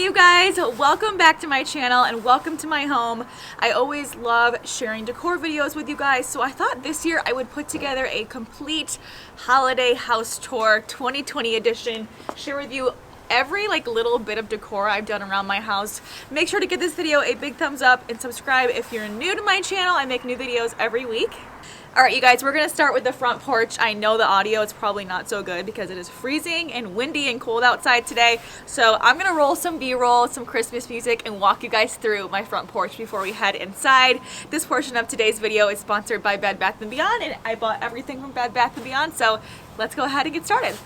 you guys, welcome back to my channel and welcome to my home. I always love sharing decor videos with you guys, so I thought this year I would put together a complete holiday house tour 2020 edition, share with you every little bit of decor I've done around my house. Make sure to give this video a big thumbs up and subscribe if you're new to my channel. I make new videos every week. Alright you guys, we're going to start with the front porch. I know the audio is probably not so good because it is freezing and windy and cold outside today. So I'm going to roll some B-roll, some Christmas music, and walk you guys through my front porch before we head inside. This portion of today's video is sponsored by Bed Bath & Beyond, and I bought everything from Bed Bath & Beyond, so let's go ahead and get started.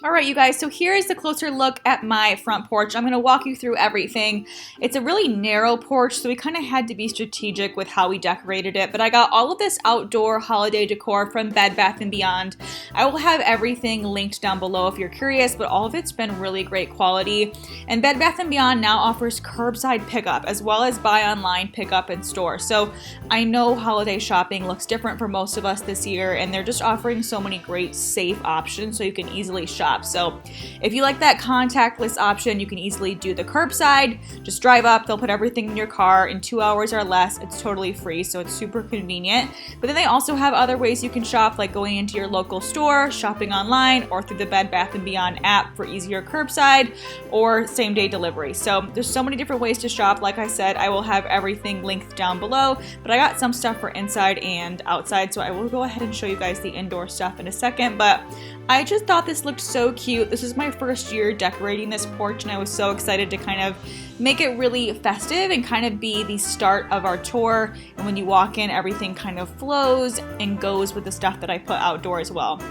Alright you guys, so here is the closer look at my front porch. I'm going to walk you through everything. It's a really narrow porch, so we kind of had to be strategic with how we decorated it, but I got all of this outdoor holiday decor from Bed Bath & Beyond. I will have everything linked down below if you're curious, but all of it's been really great quality. And Bed Bath & Beyond now offers curbside pickup as well as buy online pickup in store. So I know holiday shopping looks different for most of us this year, and they're just offering so many great safe options so you can easily shop. So if you like that contactless option, you can easily do the curbside. Just drive up, they'll put everything in your car in 2 hours or less. It's totally free, so it's super convenient. But then they also have other ways you can shop, like going into your local store, shopping online, or through the Bed Bath & Beyond app for easier curbside or same-day delivery. So there's so many different ways to shop. Like I said, I will have everything linked down below, but I got some stuff for inside and outside, so I will go ahead and show you guys the indoor stuff in a second. But I just thought this looked so cute. This is my first year decorating this porch, and I was so excited to kind of make it really festive and kind of be the start of our tour. And when you walk in, everything kind of flows and goes with the stuff that I put outdoor as well.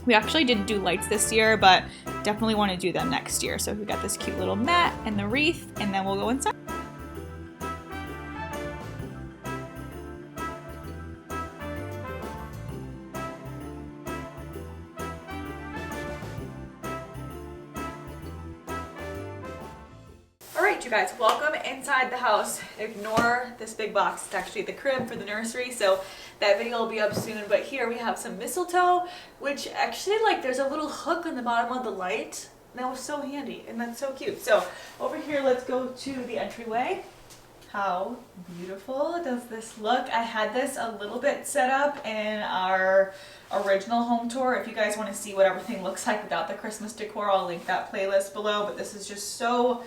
We actually didn't do lights this year, but definitely want to do them next year. So we got this cute little mat and the wreath, and then we'll go inside. Alright you guys, welcome inside the house. Ignore this big box. It's actually the crib for the nursery, so that video will be up soon. But here we have some mistletoe, which actually there's a little hook on the bottom of the light. And that was so handy, and that's so cute. So over here, let's go to the entryway. How beautiful does this look? I had this a little bit set up in our original home tour. If you guys want to see what everything looks like without the Christmas decor, I'll link that playlist below. But this is just so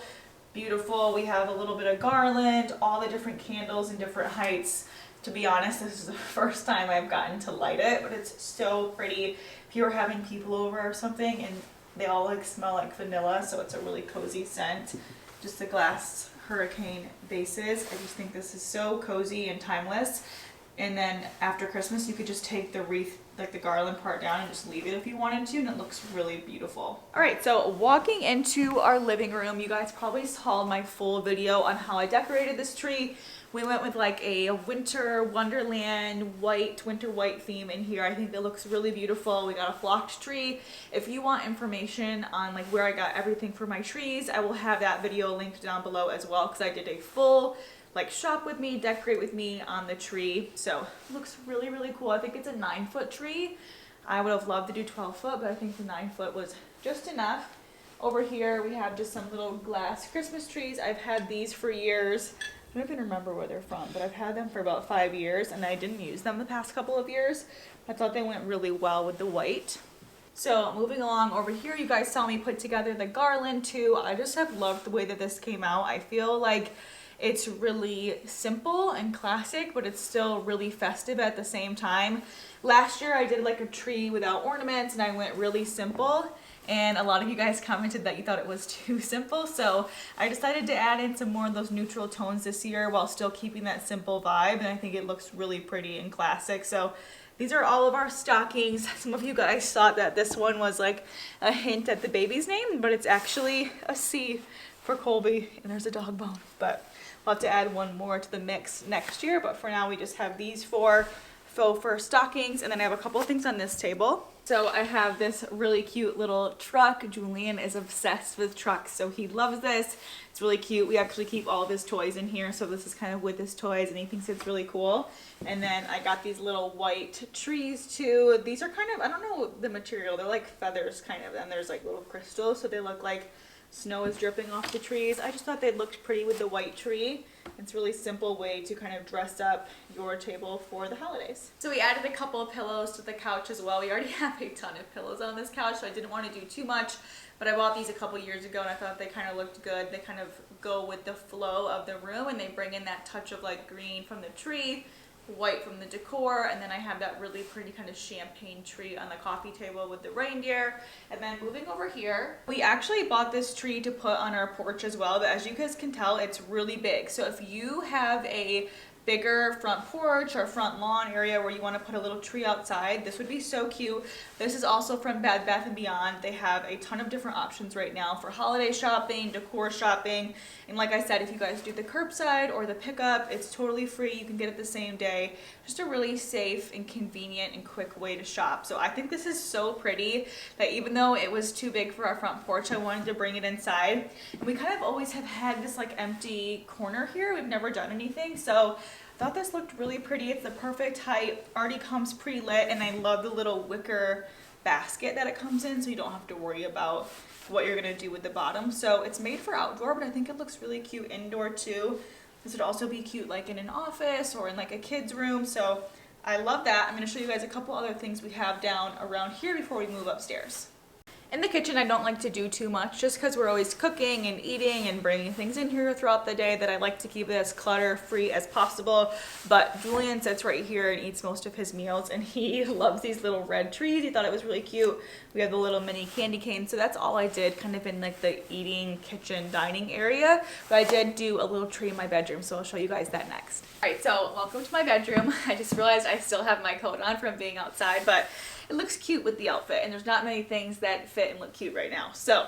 beautiful. We have a little bit of garland, all the different candles in different heights. To be honest, this is the first time I've gotten to light it, but it's so pretty. If you were having people over or something, and they all smell like vanilla, so it's a really cozy scent. Just the glass hurricane bases. I just think this is so cozy and timeless. And then after Christmas, you could just take the wreath, the garland part down, and just leave it if you wanted to, and it looks really beautiful. Alright, so walking into our living room, you guys probably saw my full video on how I decorated this tree. We went with a winter wonderland winter white theme in here. I think that looks really beautiful. We got a flocked tree. If you want information on where I got everything for my trees, I will have that video linked down below as well, because I did a full shop with me, decorate with me on the tree. So it looks really, really cool. I think it's a 9-foot tree. I would have loved to do 12-foot, but I think the 9-foot was just enough. Over here we have just some little glass Christmas trees. I've had these for years. I don't even remember where they're from, but I've had them for about 5 years, and I didn't use them the past couple of years. I thought they went really well with the white. So moving along over here, you guys saw me put together the garland too. I just have loved the way that this came out. I feel like it's really simple and classic, but it's still really festive at the same time. Last year I did a tree without ornaments, and I went really simple. And a lot of you guys commented that you thought it was too simple, so I decided to add in some more of those neutral tones this year while still keeping that simple vibe, and I think it looks really pretty and classic. So these are all of our stockings. Some of you guys thought that this one was a hint at the baby's name, but it's actually a C for Colby, and there's a dog bone. But we'll have to add one more to the mix next year, but for now we just have these 4 faux fur stockings, and then I have a couple of things on this table. So I have this really cute little truck. Julian is obsessed with trucks, so he loves this. It's really cute. We actually keep all of his toys in here, so this is kind of with his toys, and he thinks it's really cool. And then I got these little white trees too. These are kind of, I don't know the material, they're like feathers kind of, and there's like little crystals, so they look like snow is dripping off the trees. I just thought they looked pretty with the white tree. It's a really simple way to kind of dress up your table for the holidays. So we added a couple of pillows to the couch as well. We already have a ton of pillows on this couch, so I didn't want to do too much, but I bought these a couple years ago and I thought they kind of looked good. They kind of go with the flow of the room, and they bring in that touch of like green from the tree, white from the decor, and then I have that really pretty kind of champagne tree on the coffee table with the reindeer. And then moving over here, we actually bought this tree to put on our porch as well, but as you guys can tell, it's really big. So if you have a bigger front porch or front lawn area where you want to put a little tree outside, this would be so cute. This is also from Bed Bath & Beyond. They have a ton of different options right now for holiday shopping, decor shopping, and like I said, if you guys do the curbside or the pickup, it's totally free. You can get it the same day. Just a really safe and convenient and quick way to shop. So I think this is so pretty that even though it was too big for our front porch, I wanted to bring it inside. And we kind of always have had this like empty corner here. We've never done anything, so I thought this looked really pretty. It's the perfect height, already comes pre-lit, and I love the little wicker basket that it comes in, so you don't have to worry about what you're gonna do with the bottom. So it's made for outdoor, but I think it looks really cute indoor too. This would also be cute like in an office or in like a kid's room, so I love that. I'm gonna show you guys a couple other things we have down around here before we move upstairs. In the kitchen, I don't like to do too much just because we're always cooking and eating and bringing things in here throughout the day, that I like to keep it as clutter-free as possible. But Julian sits right here and eats most of his meals, and he loves these little red trees. He thought it was really cute. We have the little mini candy cane, so that's all I did kind of in like the eating, kitchen, dining area. But I did do a little tree in my bedroom, so I'll show you guys that next. All right, so welcome to my bedroom. I just realized I still have my coat on from being outside, but it looks cute with the outfit, and there's not many things that fit and look cute right now. So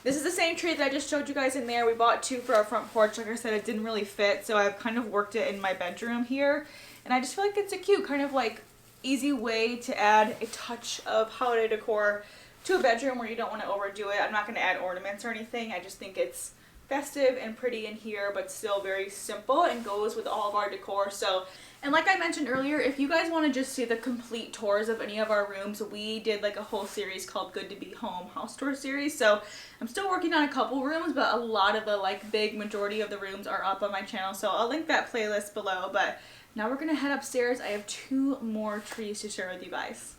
this is the same tree that I just showed you guys in there. We bought two for our front porch. Like I said, it didn't really fit, so I've kind of worked it in my bedroom here, and I just feel like it's a cute kind of like easy way to add a touch of holiday decor to a bedroom where you don't want to overdo it. I'm not going to add ornaments or anything. I just think it's festive and pretty in here, but still very simple and goes with all of our decor. So, and like I mentioned earlier, if you guys want to just see the complete tours of any of our rooms, we did like a whole series called Good to Be Home House Tour series. So I'm still working on a couple rooms, but a lot of the like big majority of the rooms are up on my channel, so I'll link that playlist below. But now we're gonna head upstairs. I have two more trees to share with you guys.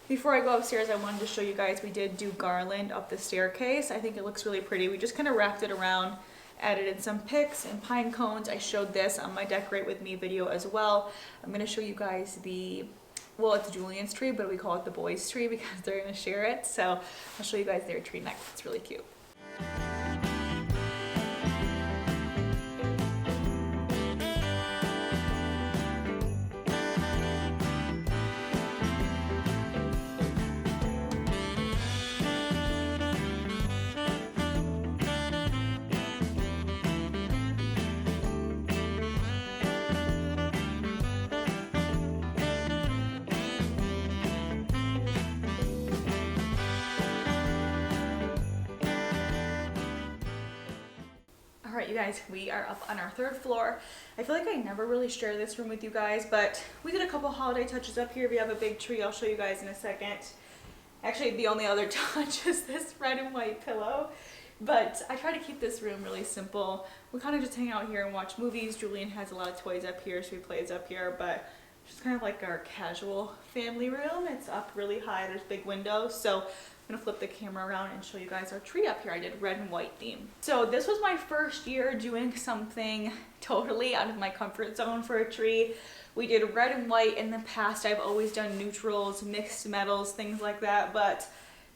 Before I go upstairs, I wanted to show you guys, we did do garland up the staircase. I think it looks really pretty. We just kind of wrapped it around, added in some picks and pine cones. I showed this on my Decorate With Me video as well. I'm going to show you guys the, well, it's Julian's tree, but we call it the boys' tree because they're going to share it. So I'll show you guys their tree next. It's really cute. Alright, you guys, we are up on our third floor. I feel like I never really share this room with you guys, but we did a couple holiday touches up here. We have a big tree I'll show you guys in a second. Actually, the only other touch is this red and white pillow, but I try to keep this room really simple. We kind of just hang out here and watch movies. Julian has a lot of toys up here, so he plays up here, but just kind of like our casual family room. It's up really high, there's big windows, so I'm gonna flip the camera around and show you guys our tree up here. I did red and white theme. So this was my first year doing something totally out of my comfort zone for a tree. We did red and white in the past. I've always done neutrals, mixed metals, things like that, but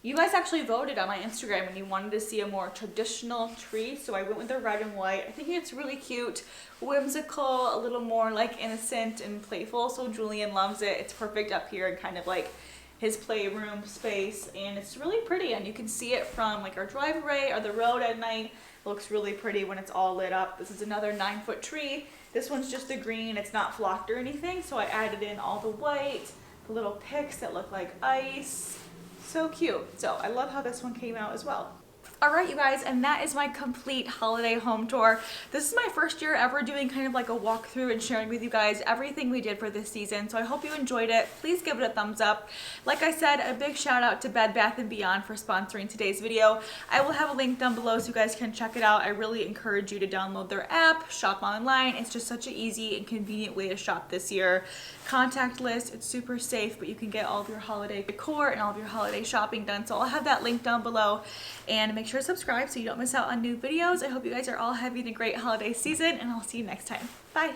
you guys actually voted on my Instagram and you wanted to see a more traditional tree, so I went with the red and white. I think it's really cute, whimsical, a little more like innocent and playful, so Julian loves it. It's perfect up here and kind of like his playroom space, and it's really pretty, and you can see it from like our driveway or the road at night. It looks really pretty when it's all lit up. This is another 9-foot tree. This one's just the green, it's not flocked or anything, so I added in all the white, the little picks that look like ice. So cute. So I love how this one came out as well. Alright you guys, and that is my complete holiday home tour. This is my first year ever doing kind of like a walkthrough and sharing with you guys everything we did for this season, so I hope you enjoyed it. Please give it a thumbs up. Like I said, a big shout out to Bed Bath & Beyond for sponsoring today's video. I will have a link down below so you guys can check it out. I really encourage you to download their app, shop online. It's just such an easy and convenient way to shop this year. Contactless, it's super safe, but you can get all of your holiday decor and all of your holiday shopping done, so I'll have that link down below. And make sure to subscribe so you don't miss out on new videos. I hope you guys are all having a great holiday season, and I'll see you next time. Bye!